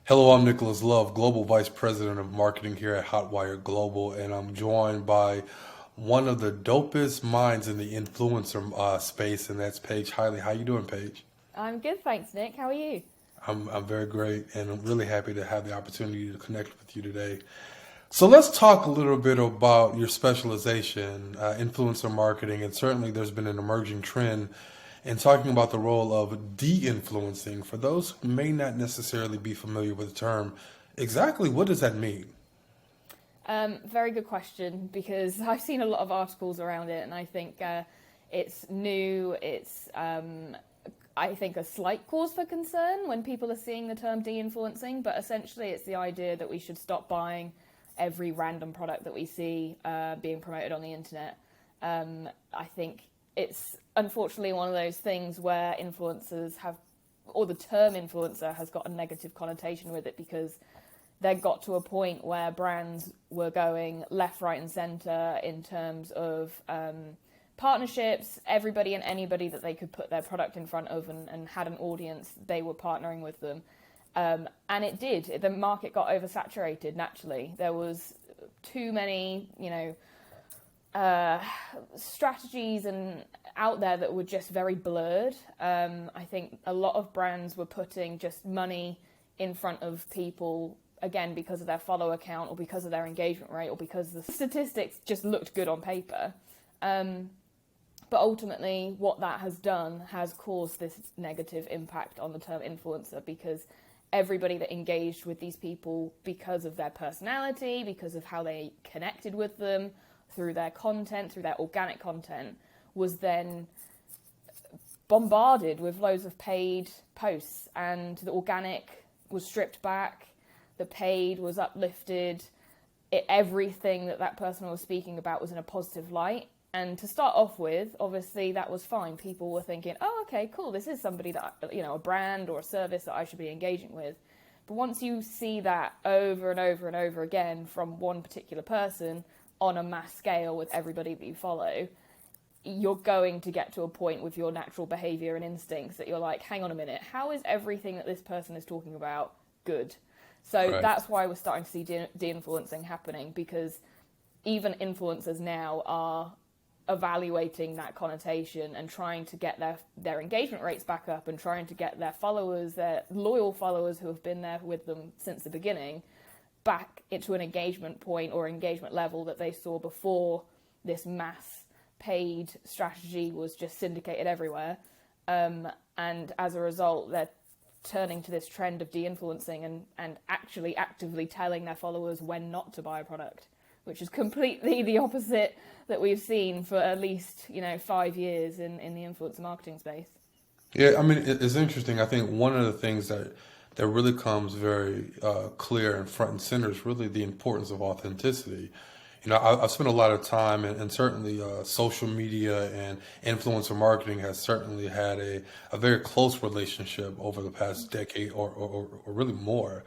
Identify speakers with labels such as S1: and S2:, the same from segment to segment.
S1: Hello, I'm Nicholas Love, Global Vice President of Marketing here at Hotwire Global, and I'm joined by one of the dopest minds in the influencer space, and that's Paige Hiley. How you doing, Paige?
S2: I'm good, thanks, Nick. How are you?
S1: I'm very great, and I'm really happy to have the opportunity to connect with you today. So let's talk a little bit about your specialization, influencer marketing, and certainly there's been an emerging trend in talking about the role of de-influencing. For those who may not necessarily be familiar with the term, exactly what does that mean?
S2: Very good question because I've seen a lot of articles around it, and I think it's new. I think, a slight cause for concern when people are seeing the term de-influencing, but essentially it's the idea that we should stop buying every random product that we see being promoted on the internet. I think it's unfortunately one of those things where influencers have, or the term influencer has got a negative connotation with it because they got to a point where brands were going left, right, and centre in terms of partnerships. Everybody and anybody that they could put their product in front of and had an audience, they were partnering with them. And it did. The market got oversaturated naturally. There was too many, strategies and out there that were just very blurred. I think a lot of brands were putting just money in front of people again because of their follow count or because of their engagement rate or because the statistics just looked good on paper. But ultimately, what that has done has caused this negative impact on the term influencer because everybody that engaged with these people because of their personality, because of how they connected with them, through their content, through their organic content, was then bombarded with loads of paid posts, and the organic was stripped back, the paid was uplifted, everything that person was speaking about was in a positive light. And to start off with, obviously that was fine. People were thinking, oh, okay, cool, this is somebody that, a brand or a service that I should be engaging with. But once you see that over and over and over again from one particular person on a mass scale with everybody that you follow, you're going to get to a point with your natural behavior and instincts that you're like, hang on a minute, how is everything that this person is talking about good? So
S1: Right.
S2: that's why we're starting to see de-influencing happening, because even influencers now are evaluating that connotation and trying to get their engagement rates back up and trying to get their followers, their loyal followers who have been there with them since the beginning, back into an engagement point or engagement level that they saw before this mass paid strategy was just syndicated everywhere. And as a result, they're turning to this trend of de-influencing and actually actively telling their followers when not to buy a product, which is completely the opposite that we've seen for at least 5 years in the influencer marketing space.
S1: Yeah, I mean, it's interesting. I think one of the things that really comes very clear and front and center is really the importance of authenticity. I've spent a lot of time, and certainly social media and influencer marketing has certainly had a very close relationship over the past decade or really more.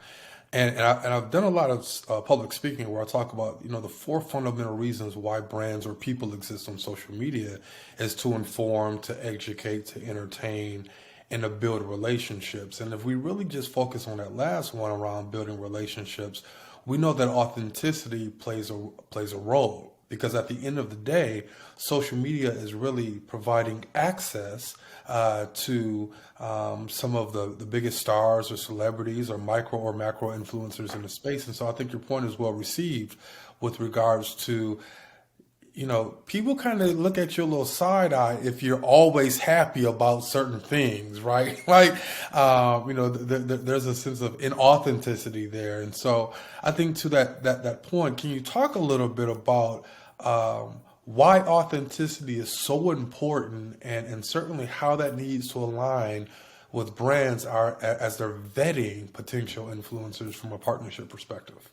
S1: And I've done a lot of public speaking where I talk about, the four fundamental reasons why brands or people exist on social media is to inform, to educate, to entertain, and to build relationships. And if we really just focus on that last one around building relationships, we know that authenticity plays a role because at the end of the day, social media is really providing access to some of the biggest stars or celebrities or micro or macro influencers in the space. And so I think your point is well received with regards to people kind of look at you a little side eye if you're always happy about certain things, right? Like, there's a sense of inauthenticity there. And so I think to that point, can you talk a little bit about why authenticity is so important and certainly how that needs to align with brands as they're vetting potential influencers from a partnership perspective?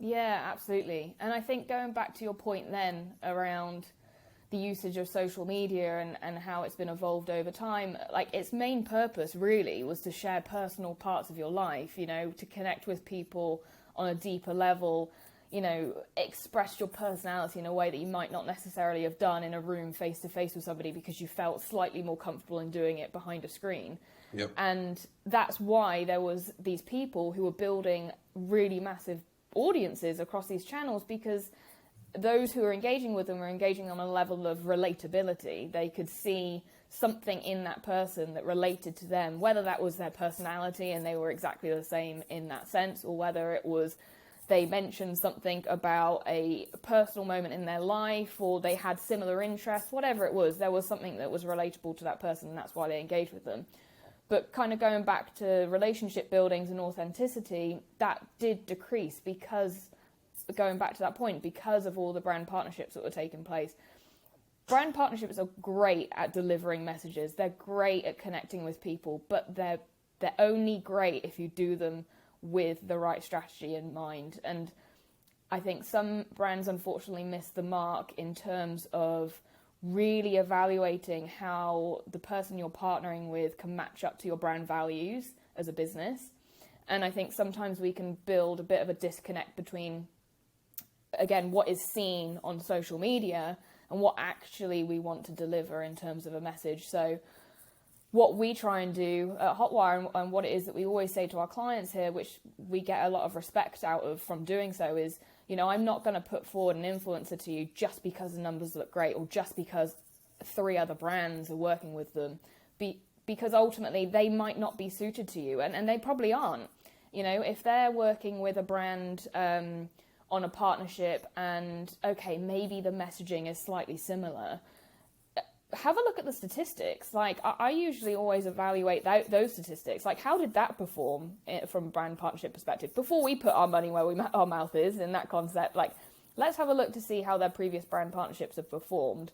S2: Yeah, absolutely. And I think going back to your point then around the usage of social media and how it's been evolved over time, like its main purpose really was to share personal parts of your life, to connect with people on a deeper level, express your personality in a way that you might not necessarily have done in a room face to face with somebody because you felt slightly more comfortable in doing it behind a screen.
S1: Yep.
S2: And that's why there was these people who were building really massive audiences across these channels, because those who were engaging with them were engaging on a level of relatability. They could see something in that person that related to them, whether that was their personality and they were exactly the same in that sense, or whether it was they mentioned something about a personal moment in their life, or they had similar interests, whatever it was, there was something that was relatable to that person, and that's why they engaged with them. But kind of going back to relationship buildings and authenticity, that did decrease because, going back to that point, because of all the brand partnerships that were taking place. Brand partnerships are great at delivering messages. They're great at connecting with people, but they're only great if you do them with the right strategy in mind. And I think some brands unfortunately miss the mark in terms of really evaluating how the person you're partnering with can match up to your brand values as a business. And I think sometimes we can build a bit of a disconnect between, again, what is seen on social media and what actually we want to deliver in terms of a message. So what we try and do at Hotwire, and what it is that we always say to our clients here, which we get a lot of respect out of from doing so, is, you know, I'm not going to put forward an influencer to you just because the numbers look great or just because 3 other brands are working with them, because ultimately they might not be suited to you, and they probably aren't. You know, if they're working with a brand on a partnership and, okay, maybe the messaging is slightly similar, have a look at the statistics. Like, I usually always evaluate those statistics. Like, how did that perform from a brand partnership perspective? Before we put our money where our mouth is in that concept, like, let's have a look to see how their previous brand partnerships have performed.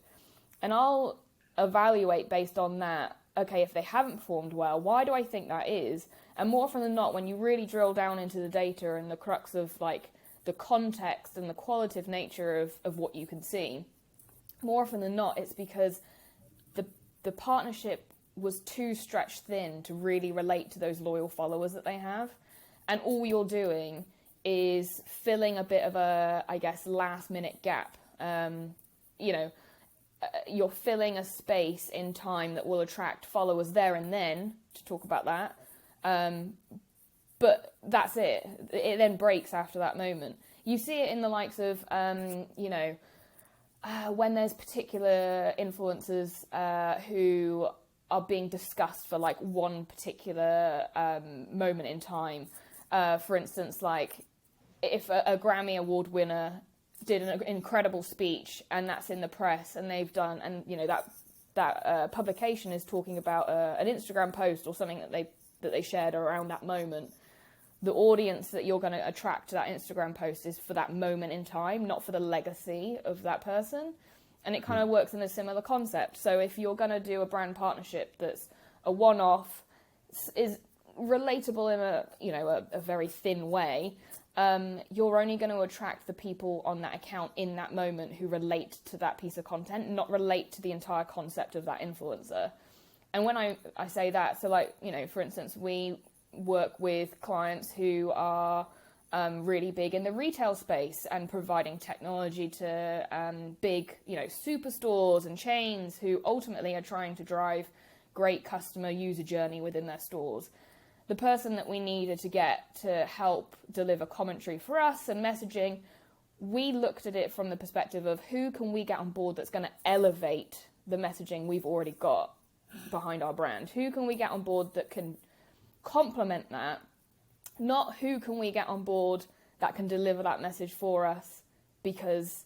S2: And I'll evaluate based on that, okay, if they haven't performed well, why do I think that is? And more often than not, when you really drill down into the data and the crux of, like, the context and the qualitative nature of what you can see, more often than not, it's because the partnership was too stretched thin to really relate to those loyal followers that they have. And all you're doing is filling a bit of a, I guess, last minute gap. You're filling a space in time that will attract followers there and then, to talk about that. But that's it. It then breaks after that moment. You see it in the likes of, when there's particular influencers who are being discussed for like one particular moment in time. For instance, like if a Grammy Award winner did an incredible speech and that's in the press and they've done, and you know that publication is talking about an Instagram post or something that they shared around that moment. The audience that you're going to attract to that Instagram post is for that moment in time, not for the legacy of that person. And it kind of works in a similar concept. So if you're going to do a brand partnership that's a one-off, is relatable in a very thin way, you're only going to attract the people on that account in that moment who relate to that piece of content, not relate to the entire concept of that influencer. And when I say that, so like, you know, for instance, we work with clients who are really big in the retail space and providing technology to big, superstores and chains who ultimately are trying to drive great customer user journey within their stores. The person that we needed to get to help deliver commentary for us and messaging, we looked at it from the perspective of who can we get on board that's going to elevate the messaging we've already got behind our brand? Who can we get on board that can complement that? Not who can we get on board that can deliver that message for us because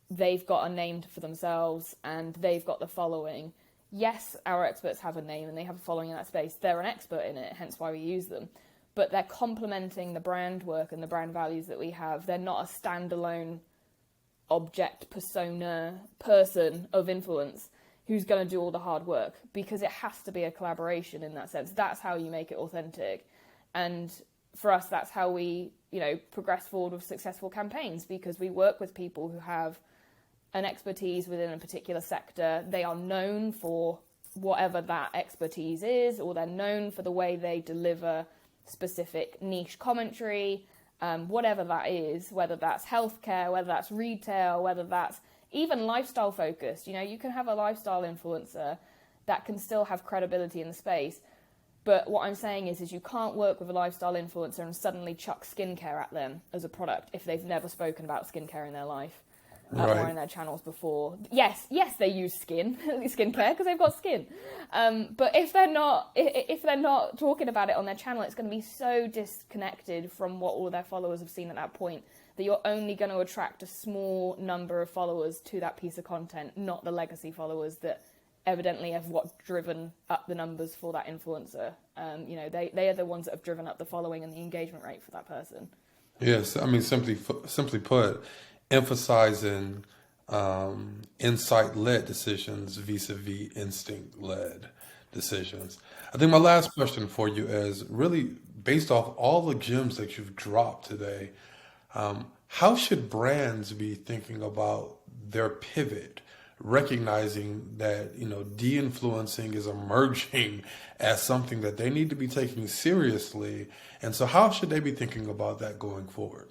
S2: they've got a name for themselves and they've got the following. Yes, our experts have a name and they have a following in that space. They're an expert in it, hence why we use them. But they're complementing the brand work and the brand values that we have. They're not a standalone object, persona, person of influence who's going to do all the hard work, because it has to be a collaboration in that sense. That's how you make it authentic. And for us, that's how we, progress forward with successful campaigns, because we work with people who have an expertise within a particular sector. They are known for whatever that expertise is, or they're known for the way they deliver specific niche commentary, whatever that is, whether that's healthcare, whether that's retail, whether that's even lifestyle focused. You can have a lifestyle influencer that can still have credibility in the space, But what I'm saying is you can't work with a lifestyle influencer and suddenly chuck skincare at them as a product if they've never spoken about skincare in their life. Or in their channels before. Yes, they use skincare because they've got skin. But if they're not talking about it on their channel, it's going to be so disconnected from what all their followers have seen at that point that you're only going to attract a small number of followers to that piece of content, not the legacy followers that evidently have driven up the numbers for that influencer. They are the ones that have driven up the following and the engagement rate for that person.
S1: Yes, I mean, simply put, emphasizing insight-led decisions vis-a-vis instinct-led decisions. I think my last question for you is really based off all the gems that you've dropped today. How should brands be thinking about their pivot, recognizing that de-influencing is emerging as something that they need to be taking seriously, and so how should they be thinking about that going forward?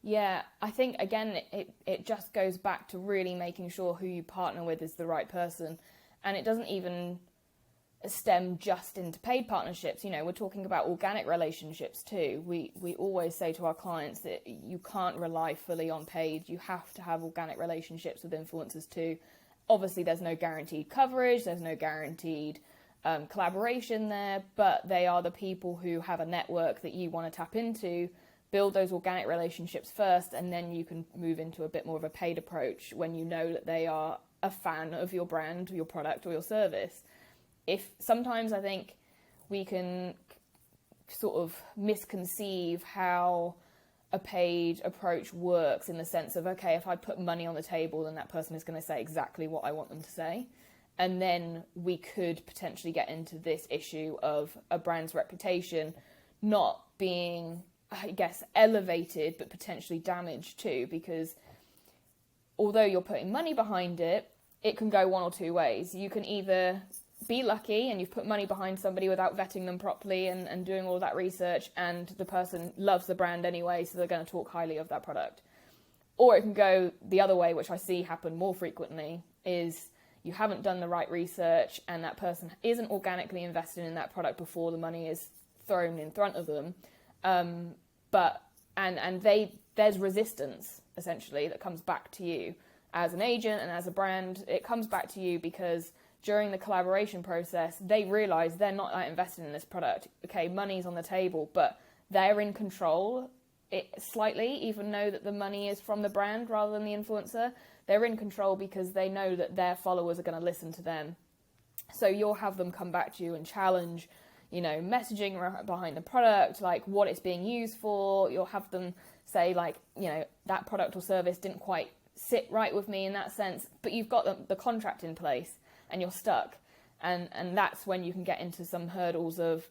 S2: Yeah, I think, again, it just goes back to really making sure who you partner with is the right person. And it doesn't even stem just into paid partnerships. We're talking about organic relationships too. We always say to our clients that you can't rely fully on paid. You have to have organic relationships with influencers too. Obviously, there's no guaranteed coverage. There's no guaranteed collaboration there. But they are the people who have a network that you want to tap into. Build those organic relationships first, and then you can move into a bit more of a paid approach when you know that they are a fan of your brand, your product, or your service. If sometimes I think we can sort of misconceive how a paid approach works in the sense of, okay, if I put money on the table, then that person is going to say exactly what I want them to say. And then we could potentially get into this issue of a brand's reputation not being, I guess, elevated, but potentially damaged too, because although you're putting money behind it, it can go one or two ways. You can either be lucky and you've put money behind somebody without vetting them properly and doing all that research, and the person loves the brand anyway, so they're going to talk highly of that product. Or it can go the other way, which I see happen more frequently, is you haven't done the right research and that person isn't organically invested in that product before the money is thrown in front of them. There's resistance essentially that comes back to you as an agent and as a brand. It comes back to you because during the collaboration process, they realize they're not that invested in this product. Okay, money's on the table, but they're in control slightly, even though that the money is from the brand rather than the influencer. They're in control because they know that their followers are going to listen to them. So you'll have them come back to you and challenge messaging behind the product, like what it's being used for. You'll have them say that product or service didn't quite sit right with me in that sense, but you've got the contract in place and you're stuck. And that's when you can get into some hurdles of,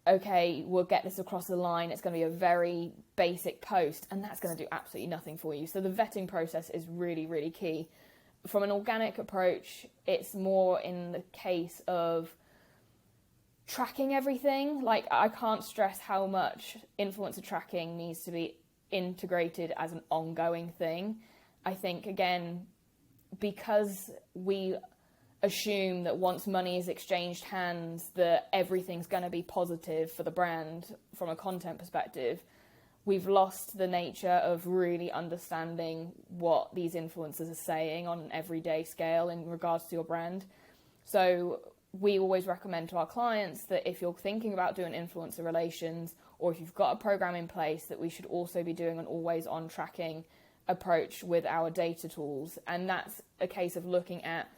S2: okay, we'll get this across the line. It's going to be a very basic post, and that's going to do absolutely nothing for you. So the vetting process is really, really key. From an organic approach, it's more in the case of tracking everything. Like, I can't stress how much influencer tracking needs to be integrated as an ongoing thing. I think, again, because we assume that once money is exchanged hands, that everything's going to be positive for the brand from a content perspective, we've lost the nature of really understanding what these influencers are saying on an everyday scale in regards to your brand. So we always recommend to our clients that if you're thinking about doing influencer relations, or if you've got a program in place, that we should also be doing an always-on tracking approach with our data tools. And that's a case of looking at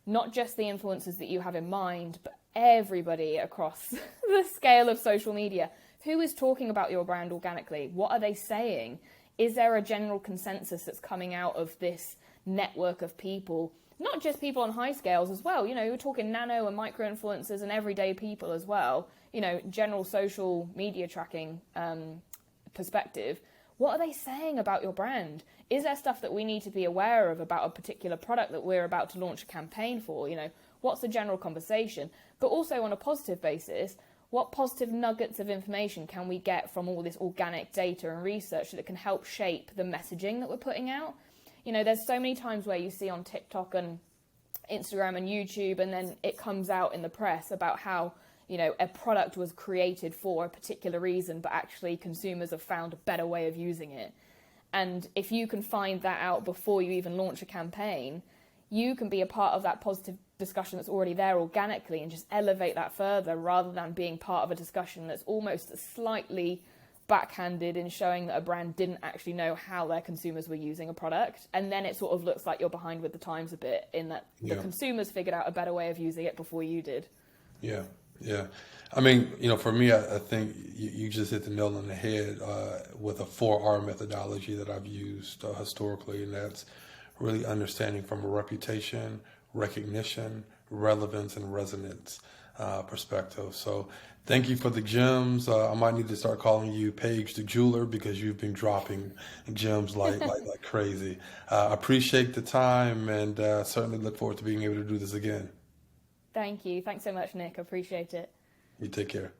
S2: not just the influencers that you have in mind, but everybody across the scale of social media. Who is talking about your brand organically? What are they saying? Is there a general consensus that's coming out of this network of people? Not just people on high scales as well. We're talking nano and micro influencers and everyday people as well. General social media tracking perspective. What are they saying about your brand? Is there stuff that we need to be aware of about a particular product that we're about to launch a campaign for? What's the general conversation? But also on a positive basis, what positive nuggets of information can we get from all this organic data and research that can help shape the messaging that we're putting out? There's so many times where you see on TikTok and Instagram and YouTube, and then it comes out in the press about how, you know, a product was created for a particular reason, but actually consumers have found a better way of using it. And if you can find that out before you even launch a campaign, you can be a part of that positive discussion that's already there organically and just elevate that further, rather than being part of a discussion that's almost slightly backhanded in showing that a brand didn't actually know how their consumers were using a product. And then it sort of looks like you're behind with the times a bit, in that the consumers figured out a better way of using it before you did.
S1: Yeah, yeah. I mean, you know, for me, I think you just hit the nail on the head with a 4R methodology that I've used historically, and that's really understanding from a reputation, recognition, relevance, and resonance perspective. So thank you for the gems. I might need to start calling you Paige the Jeweler, because you've been dropping gems like crazy. Appreciate the time, and certainly look forward to being able to do this again.
S2: Thank you. Thanks so much, Nick. I appreciate it.
S1: You take care.